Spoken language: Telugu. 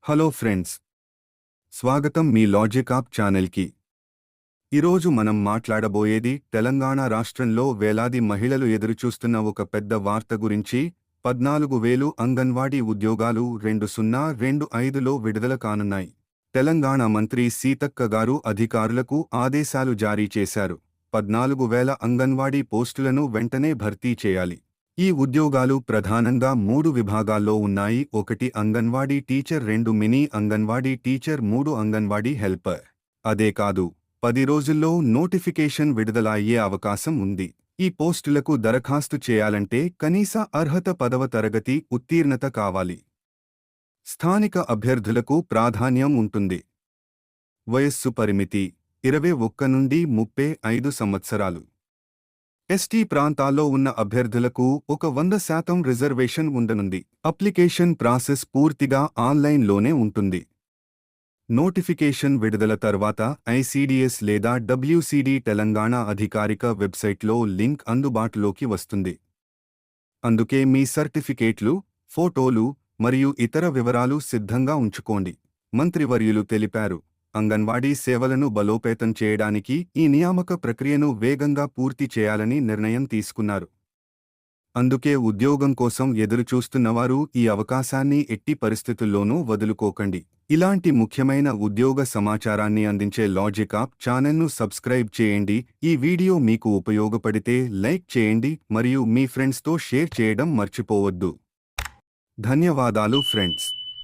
హలో ఫ్రెండ్స్, స్వాగతం మీ లాజిక్ ఆప్ ఛానల్కి. ఈరోజు మనం మాట్లాడబోయేది తెలంగాణ రాష్ట్రంలో వేలాది మహిళలు ఎదురుచూస్తున్న ఒక పెద్ద వార్త గురించి. 14,000 అంగన్వాడీ ఉద్యోగాలు 2025లో విడుదల కానున్నాయి. తెలంగాణ మంత్రి సీతక్క గారు అధికారులకు ఆదేశాలు జారీ చేశారు. 14,000 అంగన్వాడీ పోస్టులను వెంటనే భర్తీ చేయాలి. ఈ ఉద్యోగాలు ప్రధానంగా 3 విభాగాల్లో ఉన్నాయి. 1 anganwadi teacher, 2 mini anganwadi teacher, 3 anganwadi helper. అదే కాదు, 10 రోజుల్లో నోటిఫికేషన్ విడుదల అయ్యే అవకాశం ఉంది. ఈ పోస్టులకు దరఖాస్తు చేయాలంటే కనీస అర్హత 10వ తరగతి ఉత్తీర్ణత కావాలి. స్థానిక అభ్యర్థులకు ప్రాధాన్యం ఉంటుంది. వయస్సు పరిమితి 21 నుండి 35 సంవత్సరాలు. ఎస్టీ ప్రాంతాల్లో ఉన్న అభ్యర్థులకు ఒక 100% రిజర్వేషన్ ఉండనుంది. అప్లికేషన్ ప్రాసెస్ పూర్తిగా ఆన్లైన్లోనే ఉంటుంది. నోటిఫికేషన్ విడుదల తర్వాత ఐసీడీఎస్ లేదా డబ్ల్యూసీడీ తెలంగాణ అధికారిక వెబ్సైట్లో లింక్ అందుబాటులోకి వస్తుంది. అందుకే మీ సర్టిఫికేట్లు, ఫోటోలు మరియు ఇతర వివరాలు సిద్ధంగా ఉంచుకోండి. మంత్రివర్యులు తెలిపారు. అంగన్వాడీ సేవలను బలోపేతం చేయడానికి ఈ నియామక ప్రక్రియను వేగంగా పూర్తి చేయాలని నిర్ణయం తీసుకున్నారు. అందుకే ఉద్యోగం కోసం ఎదురుచూస్తున్నవారు ఈ అవకాశాన్ని ఎట్టి పరిస్థితుల్లోనూ వదులుకోకండి. ఇలాంటి ముఖ్యమైన ఉద్యోగ సమాచారాన్ని అందించే లాజిక్ ఆప్ ఛానల్ను సబ్స్క్రైబ్ చేయండి. ఈ వీడియో మీకు ఉపయోగపడితే లైక్ చేయండి మరియు మీ ఫ్రెండ్స్తో షేర్ చేయడం మర్చిపోవద్దు. ధన్యవాదాలు ఫ్రెండ్స్.